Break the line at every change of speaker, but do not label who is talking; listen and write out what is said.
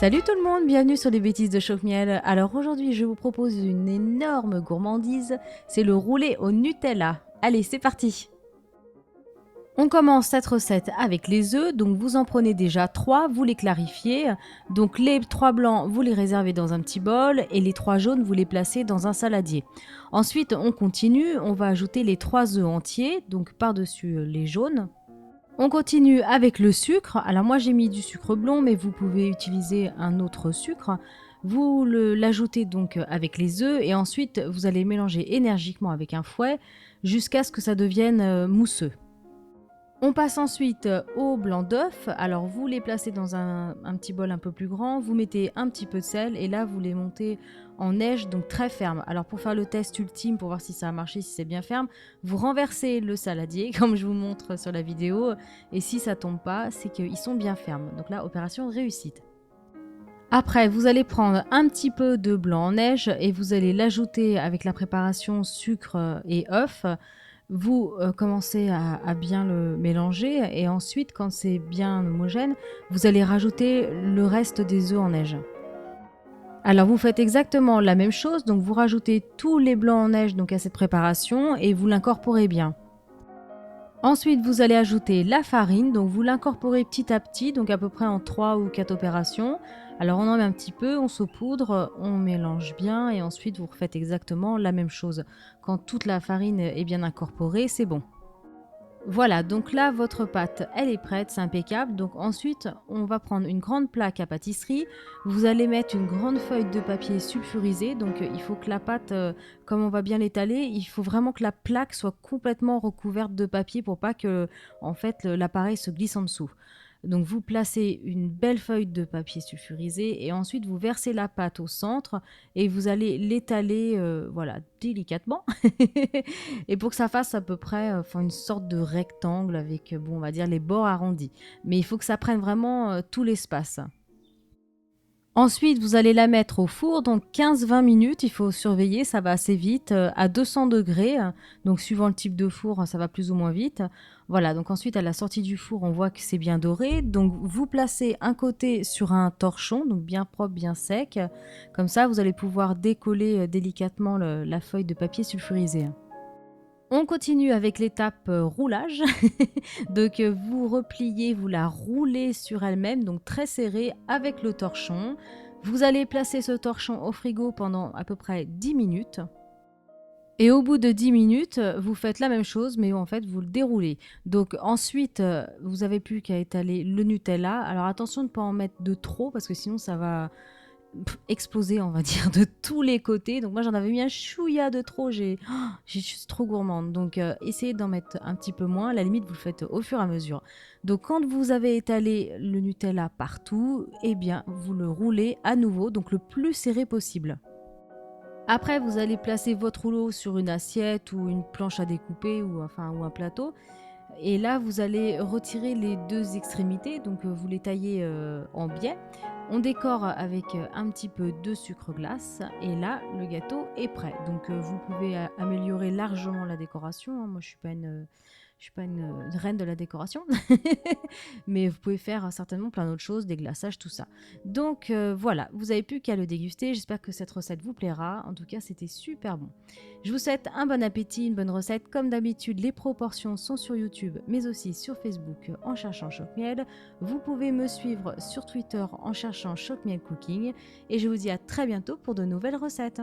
Salut tout le monde, bienvenue sur les bêtises de Choc-Miel. Alors aujourd'hui je vous propose une énorme gourmandise, c'est le roulé au Nutella. Allez c'est parti. On commence cette recette avec les œufs, donc vous en prenez déjà 3, vous les clarifiez. Donc les 3 blancs vous les réservez dans un petit bol et les 3 jaunes vous les placez dans un saladier. Ensuite on continue, on va ajouter les 3 œufs entiers, donc par-dessus les jaunes. On continue avec le sucre. Alors moi j'ai mis du sucre blond, mais vous pouvez utiliser un autre sucre. Vous l'ajoutez donc avec les œufs et ensuite vous allez mélanger énergiquement avec un fouet jusqu'à ce que ça devienne mousseux. On passe ensuite au blanc d'œuf. Alors vous les placez dans un petit bol un peu plus grand, vous mettez un petit peu de sel et là vous les montez en neige, donc très ferme. Alors pour faire le test ultime, pour voir si ça a marché, si c'est bien ferme, vous renversez le saladier comme je vous montre sur la vidéo et si ça tombe pas, c'est qu'ils sont bien fermes. Donc là, opération réussite. Après, vous allez prendre un petit peu de blanc en neige et vous allez l'ajouter avec la préparation sucre et œuf. Vous commencez à bien le mélanger et ensuite, quand c'est bien homogène, vous allez rajouter le reste des œufs en neige. Alors vous faites exactement la même chose, donc vous rajoutez tous les blancs en neige donc à cette préparation et vous l'incorporez bien. Ensuite, vous allez ajouter la farine, donc vous l'incorporez petit à petit, donc à peu près en 3 ou 4 opérations. Alors on en met un petit peu, on saupoudre, on mélange bien et ensuite vous refaites exactement la même chose. Quand toute la farine est bien incorporée, c'est bon. Voilà, donc là, votre pâte, elle est prête, c'est impeccable. Donc ensuite, on va prendre une grande plaque à pâtisserie. Vous allez mettre une grande feuille de papier sulfurisé. Donc il faut que la pâte, comme on va bien l'étaler, il faut vraiment que la plaque soit complètement recouverte de papier pour pas que, en fait, l'appareil se glisse en dessous. Donc vous placez une belle feuille de papier sulfurisé et ensuite vous versez la pâte au centre et vous allez l'étaler voilà, délicatement. Et pour que ça fasse à peu près une sorte de rectangle avec, bon, on va dire les bords arrondis. Mais il faut que ça prenne vraiment tout l'espace. Ensuite, vous allez la mettre au four, donc 15-20 minutes, il faut surveiller, ça va assez vite, à 200 degrés, donc suivant le type de four, ça va plus ou moins vite. Voilà, donc ensuite à la sortie du four, on voit que c'est bien doré, donc vous placez un côté sur un torchon, donc bien propre, bien sec, comme ça vous allez pouvoir décoller délicatement la feuille de papier sulfurisé. On continue avec l'étape roulage. Donc vous repliez, vous la roulez sur elle-même, donc très serrée avec le torchon. Vous allez placer ce torchon au frigo pendant à peu près 10 minutes. Et au bout de 10 minutes, vous faites la même chose, mais en fait, vous le déroulez. Donc ensuite, vous n'avez plus qu'à étaler le Nutella. Alors attention de ne pas en mettre de trop, parce que sinon ça va exploser, on va dire, de tous les côtés. Donc moi j'en avais mis un chouïa de trop, je suis trop gourmande. Donc essayez d'en mettre un petit peu moins, à la limite vous le faites au fur et à mesure. Donc quand vous avez étalé le Nutella partout, eh bien vous le roulez à nouveau, donc le plus serré possible. Après, vous allez placer votre rouleau sur une assiette ou une planche à découper ou un plateau. Et là, vous allez retirer les deux extrémités, donc vous les taillez en biais. On décore avec un petit peu de sucre glace et là, le gâteau est prêt. Donc vous pouvez améliorer largement la décoration, hein. Moi, je suis pas une reine de la décoration, mais vous pouvez faire certainement plein d'autres choses, des glaçages, tout ça. Donc voilà, vous n'avez plus qu'à le déguster. J'espère que cette recette vous plaira. En tout cas, c'était super bon. Je vous souhaite un bon appétit, une bonne recette. Comme d'habitude, les proportions sont sur YouTube, mais aussi sur Facebook en cherchant Choc-Miel. Vous pouvez me suivre sur Twitter en cherchant Choc-Miel Cooking. Et je vous dis à très bientôt pour de nouvelles recettes.